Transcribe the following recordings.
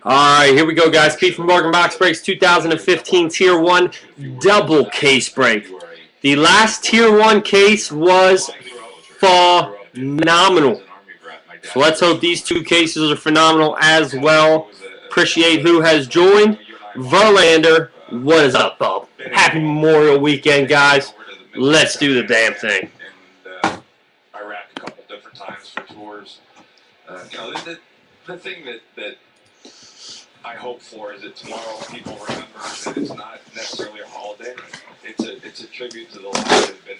All right, here we go, guys. Pete from Bargain Box Breaks 2015 Tier 1 double case break. The last Tier 1 case was phenomenal. So let's hope these two cases are phenomenal as well. Appreciate who has joined. Verlander, what is up, Bob? Happy Memorial Weekend, guys. Let's do the damn thing. And Iraq a couple different times for tours. The thing that I hope for is that tomorrow people remember that it's not necessarily a holiday. It's a tribute to the lives that have been.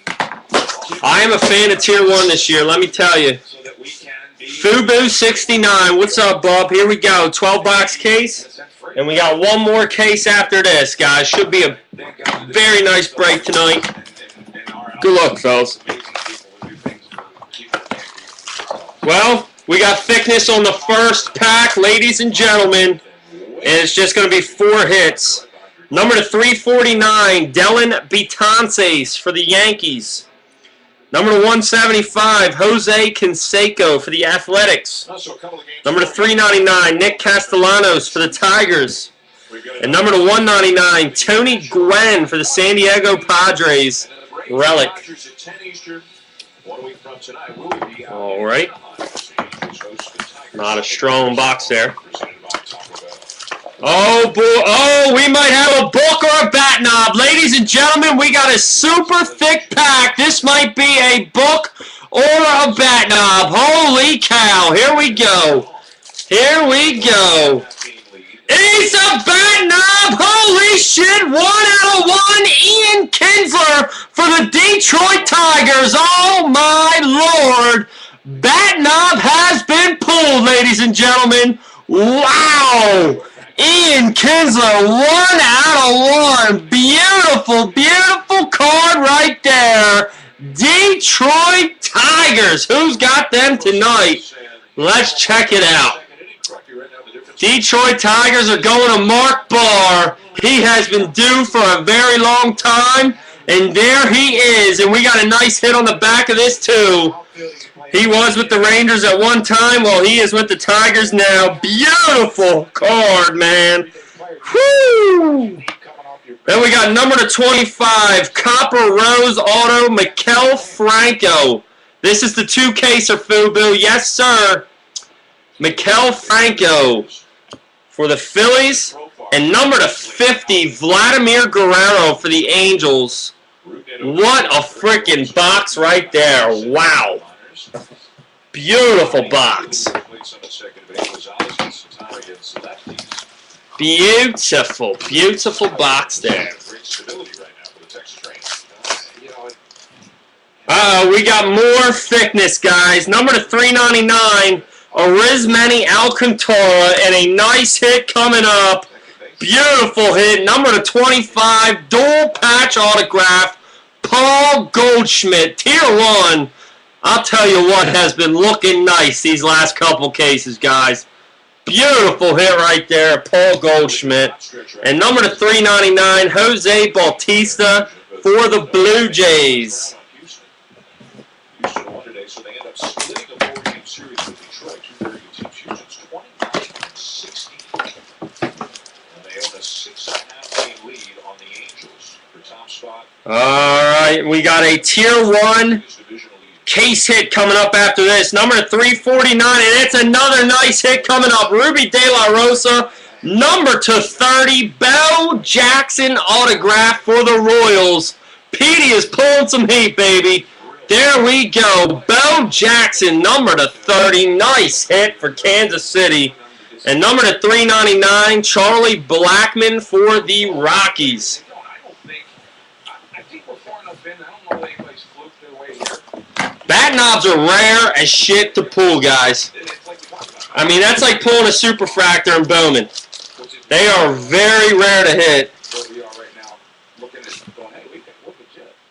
I am a fan of Tier 1 this year, let me tell you. So that we can be Fubu69, what's up, Bob? Here we go, 12-box case. And we got one more case after this, guys. Should be a very nice break tonight. Good luck, fellas. Well, we got thickness on the first pack, ladies and gentlemen. And it's just going to be 4 hits. Number to 349, Dellin Betances for the Yankees. Number to 175, Jose Canseco for the Athletics. Number to 399, Nick Castellanos for the Tigers. And number to 199, Tony Gwynn for the San Diego Padres. Relic. All right. Not a strong box there. Oh, boy. Oh, we might have a book or a bat knob. Ladies and gentlemen, we got a super thick pack. This might be a book or a bat knob. Holy cow. Here we go. Here we go. It's a bat knob. Holy shit. 1 out of 1. Ian Kinsler for the Detroit Tigers. Oh, my Lord. Bat knob has been pulled, ladies and gentlemen. Wow. Ian Kinsler, 1 out of 1. Beautiful, beautiful card right there. Detroit Tigers. Who's got them tonight? Let's check it out. Detroit Tigers are going to Mark Barr. He has been due for a very long time. And there he is. And we got a nice hit on the back of this, too. He was with the Rangers at one time. Well, he is with the Tigers now. Beautiful card, man. Whoo! Then we got number to 25, Copper Rose Auto, Maikel Franco. This is the 2-caser, Fubu. Yes, sir. Maikel Franco for the Phillies. And number to 50, Vladimir Guerrero for the Angels. What a freaking box right there. Wow. Beautiful box. Beautiful, beautiful box there. We got more thickness, guys. Number to 399, Arizmendi Alcantara, and a nice hit coming up. Beautiful hit. Number to 25, dual patch autograph, Paul Goldschmidt, Tier 1. I'll tell you what has been looking nice these last couple cases, guys. Beautiful hit right there, Paul Goldschmidt. And number to 399, Jose Bautista for the Blue Jays. All right, we got a Tier 1 case hit coming up after this. Number 349, and it's another nice hit coming up. Ruby De La Rosa. Number to 30, Bo Jackson autograph for the Royals. Petey is pulling some heat, baby. There we go. Bo Jackson, number to 30. Nice hit for Kansas City. And number to 399, Charlie Blackmon for the Rockies. Bat knobs are rare as shit to pull, guys. I mean, that's like pulling a Superfractor in Bowman. They are very rare to hit.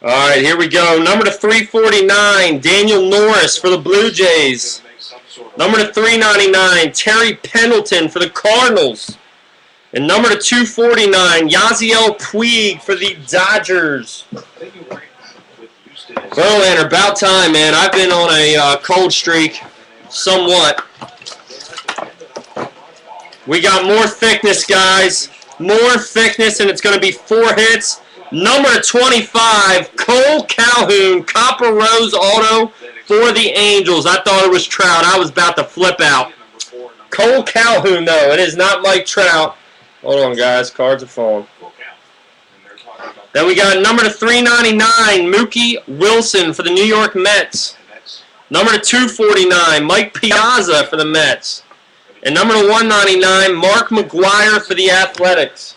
All right, here we go. Number to 349, Daniel Norris for the Blue Jays. Number to 399, Terry Pendleton for the Cardinals. And number to 249, Yasiel Puig for the Dodgers. Verlander, about time, man. I've been on a cold streak, somewhat. We got more thickness, guys. More thickness, and it's going to be 4 hits. Number 25, Cole Calhoun, Copper Rose Auto for the Angels. I thought it was Trout. I was about to flip out. Cole Calhoun, though. It is not Mike Trout. Hold on, guys. Cards are falling. Then we got number 399, Mookie Wilson for the New York Mets. Number 249, Mike Piazza for the Mets. And number 199, Mark McGwire for the Athletics.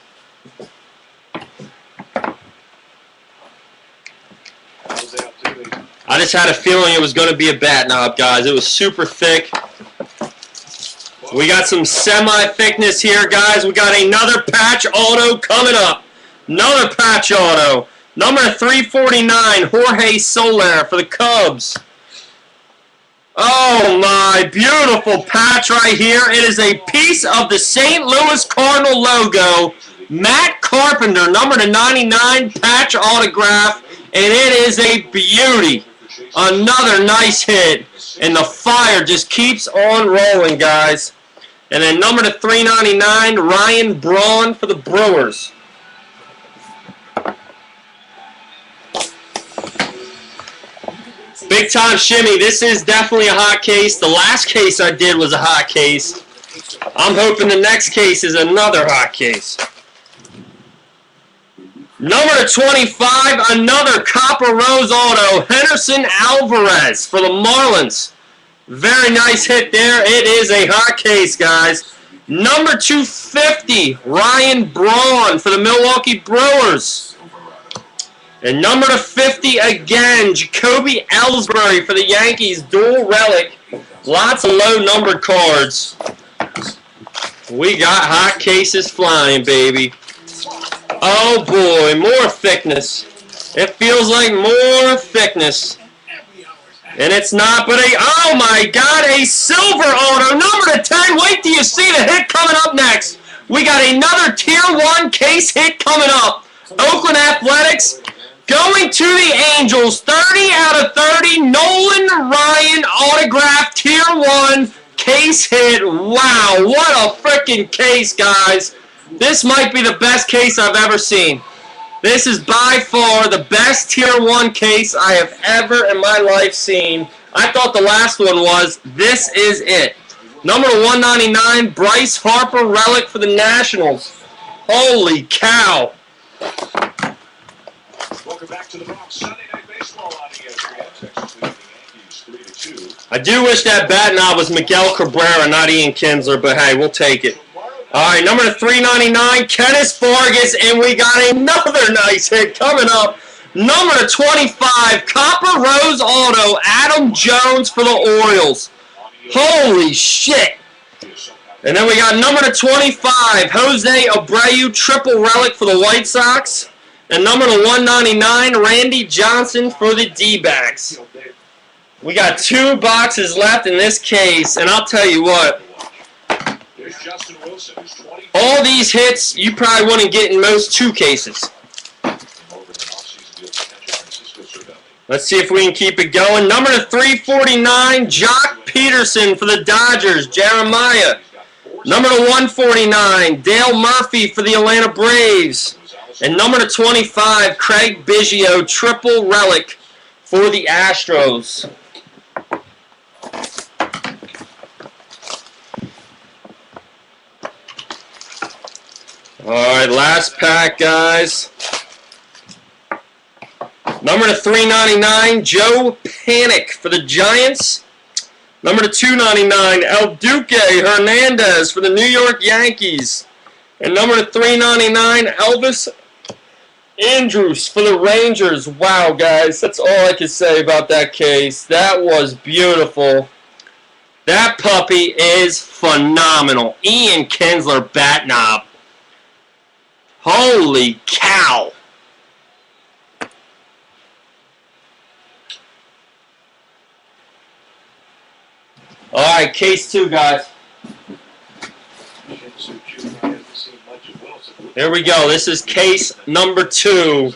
I just had a feeling it was going to be a bat knob, guys. It was super thick. We got some semi-thickness here, guys. We got another patch auto coming up. Another patch auto. Number 349, Jorge Soler for the Cubs. Oh my, beautiful patch right here. It is a piece of the St. Louis Cardinal logo. Matt Carpenter, number 99, patch autograph. And it is a beauty. Another nice hit. And the fire just keeps on rolling, guys. And then number 399, Ryan Braun for the Brewers. Big time shimmy. This is definitely a hot case. The last case I did was a hot case. I'm hoping the next case is another hot case. Number 25, another Copper Rose Auto, Henderson Alvarez for the Marlins. Very nice hit there. It is a hot case, guys. Number 250, Ryan Braun for the Milwaukee Brewers. And number 50 again, Jacoby Ellsbury for the Yankees, dual relic. Lots of low numbered cards. We got hot cases flying, baby. Oh boy, more thickness. It feels like more thickness. And it's not but a, oh my God, a silver auto. Number 10, wait till you see the hit coming up next. We got another Tier 1 case hit coming up. Oakland Athletics going to the Angels. 30 out of 30, Nolan Ryan autograph Tier 1 case hit. Wow, what a freaking case, guys. This might be the best case I've ever seen. This is by far the best Tier 1 case I have ever in my life seen. I thought the last one was. This is it. Number 199, Bryce Harper relic for the Nationals. Holy cow. Welcome back to the Bronx. Sunday Night Baseball on ESPN. Texas leading the Yankees 3-2. I do wish that bat knob was Miguel Cabrera, not Ian Kinsler, but hey, we'll take it. All right, number 399, Kenneth Vargas, and we got another nice hit coming up. Number 25, Copper Rose Auto, Adam Jones for the Orioles. Holy shit. And then we got number 25, Jose Abreu, triple relic for the White Sox. And number 199, Randy Johnson for the D-backs. We got 2 boxes left in this case, and I'll tell you what. All these hits you probably wouldn't get in most 2 cases. Let's see if we can keep it going. Number 349, Jock Peterson for the Dodgers, Jeremiah. Number 149, Dale Murphy for the Atlanta Braves. And number 25, Craig Biggio, triple relic for the Astros. Alright, last pack, guys. Number 399, Joe Panic for the Giants. Number 299, El Duque Hernandez for the New York Yankees. And number 399, Elvis Andrus for the Rangers. Wow, guys, that's all I can say about that case. That was beautiful. That puppy is phenomenal. Ian Kinsler bat knob. Holy cow. Alright, case 2, guys. Here we go. This is case number 2.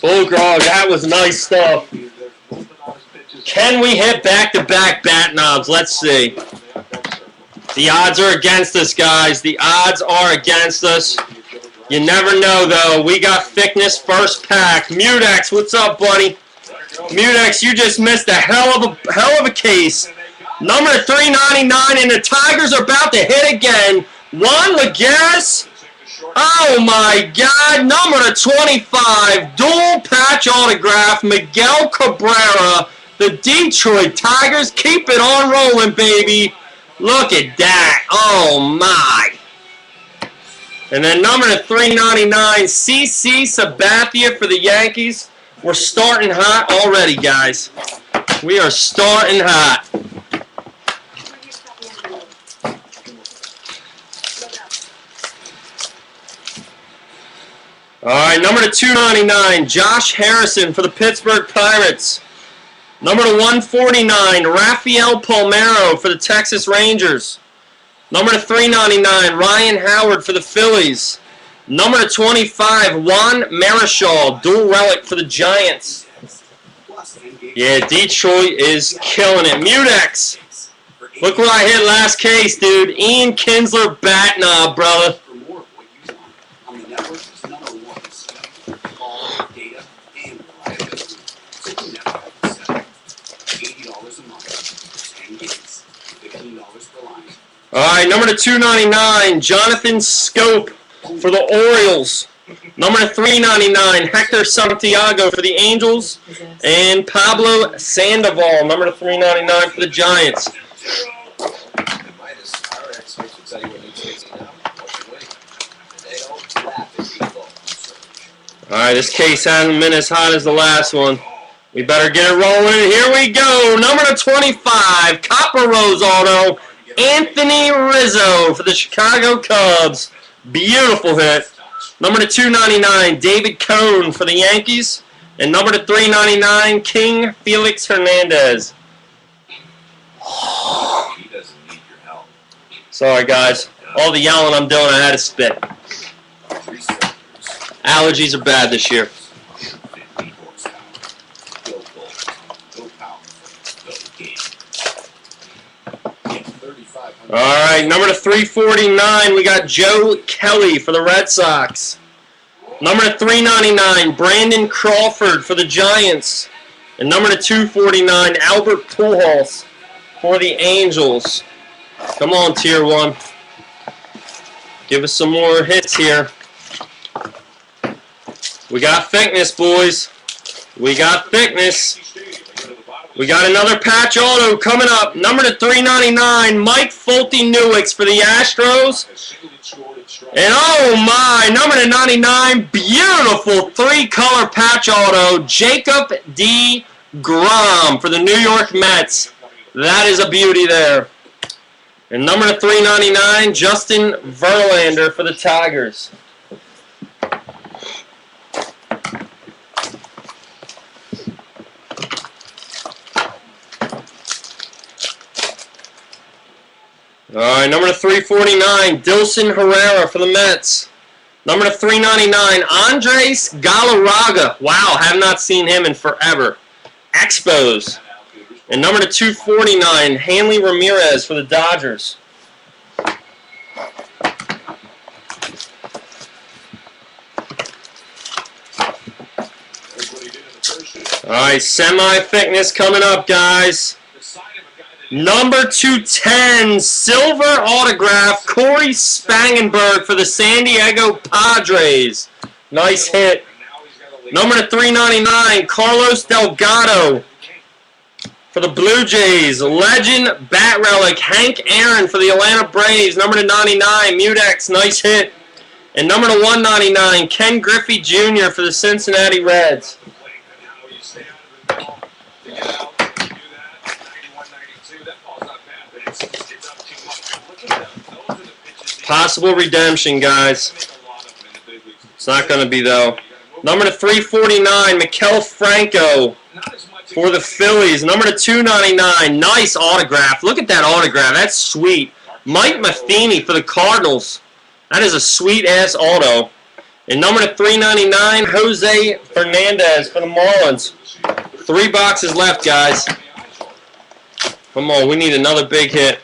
Oh, God, that was nice stuff. Can we hit back-to-back bat knobs? Let's see. The odds are against us, guys. The odds are against us. You never know, though. We got thickness first pack. Mutex, what's up, buddy? Mutex, you just missed a hell of a case. Number 399, and the Tigers are about to hit again. Juan Lagares. Oh, my God. Number 25, dual patch autograph, Miguel Cabrera. The Detroit Tigers keep it on rolling, baby. Look at that. Oh, my. And then number 399, CC Sabathia for the Yankees. We're starting hot already, guys. We are starting hot. All right, number 299, Josh Harrison for the Pittsburgh Pirates. Number 149, Rafael Palmeiro for the Texas Rangers. Number 399, Ryan Howard for the Phillies. Number 25, Juan Marichal, dual relic for the Giants. Yeah, Detroit is killing it. Mutex, look what I hit last case, dude. Ian Kinsler bat knob, brother. All right, number 299, Jonathan Scope for the Orioles. Number 399, Hector Santiago for the Angels. And Pablo Sandoval, number 399 for the Giants. All right, this case hasn't been as hot as the last one. We better get it rolling. Here we go. Number 25, Copper Rose Auto, Anthony Rizzo for the Chicago Cubs. Beautiful hit. Number 299, David Cone for the Yankees. And number 399, King Felix Hernandez. Sorry, guys. All the yelling I'm doing, I had to spit. Allergies are bad this year. All right, number 349, we got Joe Kelly for the Red Sox. Number 399, Brandon Crawford for the Giants. And number 249, Albert Pujols for the Angels. Come on, Tier 1. Give us some more hits here. We got thickness, boys. We got thickness. We got another patch auto coming up. Number 399, Mike Folty-Newicks for the Astros. And oh my, number 99, beautiful three-color patch auto, Jacob D. Grom for the New York Mets. That is a beauty there. And number 399, Justin Verlander for the Tigers. All right, number 349, Dilson Herrera for the Mets. Number 399, Andres Galarraga. Wow, have not seen him in forever. Expos. And number 249, Hanley Ramirez for the Dodgers. All right, semi-thickness coming up, guys. Number 210, silver autograph, Corey Spangenberg for the San Diego Padres. Nice hit. Number 399, Carlos Delgado for the Blue Jays. Legend bat relic, Hank Aaron for the Atlanta Braves. Number 99, Mutex, nice hit. And number 199, Ken Griffey Jr. for the Cincinnati Reds. Possible redemption, guys. It's not going to be, though. Number 349, Maikel Franco for the Phillies. Number 299, nice autograph. Look at that autograph. That's sweet. Mike Matheny for the Cardinals. That is a sweet-ass auto. And number 399, Jose Fernandez for the Marlins. 3 boxes left, guys. Come on, we need another big hit.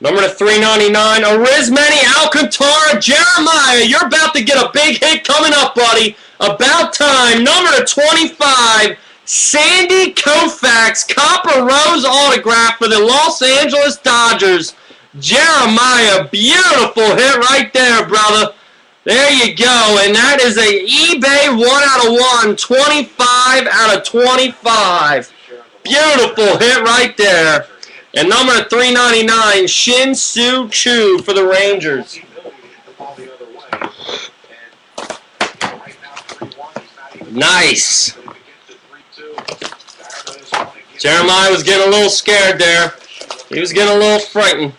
Number to 399, Arizmendi Alcantara. Jeremiah, you're about to get a big hit coming up, buddy. About time. Number to 25, Sandy Koufax, Copper Rose autograph for the Los Angeles Dodgers. Jeremiah, beautiful hit right there, brother. There you go. And that is a eBay 1 out of 1, 25 out of 25. Beautiful hit right there. And number 399, Shin-Soo Choo for the Rangers. Nice. Jeremiah was getting a little scared there. He was getting a little frightened.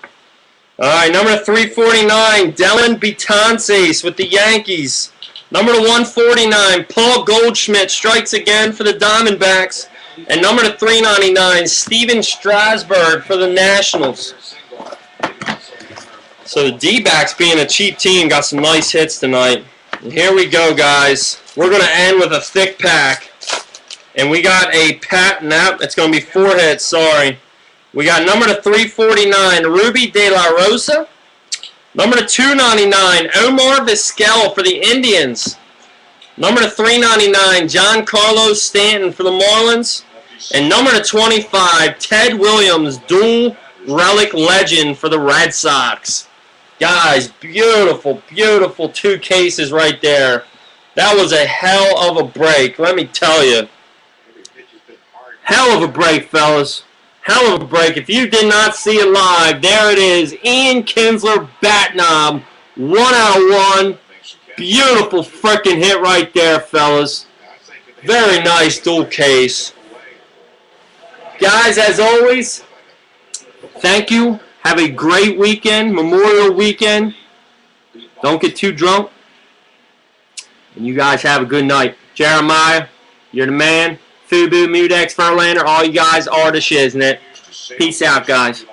All right, number 349, Dellin Betances with the Yankees. Number 149, Paul Goldschmidt strikes again for the Diamondbacks. And number 399, Steven Strasburg for the Nationals. So the D-backs, being a cheap team, got some nice hits tonight. And here we go, guys. We're going to end with a thick pack. And we got a it's going to be 4 hits, sorry. We got number 349, Ruby De La Rosa. Number 299, Omar Vizquel for the Indians. Number 399, Giancarlo Stanton for the Marlins. And number 25, Ted Williams, dual relic legend for the Red Sox. Guys, beautiful, beautiful 2 cases right there. That was a hell of a break, let me tell you. Hell of a break, fellas. Hell of a break. If you did not see it live, there it is. Ian Kinsler bat knob, 1 out of 1. Beautiful freaking hit right there, fellas. Very nice dual case. Guys, as always, thank you. Have a great weekend, Memorial Weekend. Don't get too drunk. And you guys have a good night. Jeremiah, you're the man. Fubu, Mudex, Verlander, all you guys are the shiznit. Peace out, guys.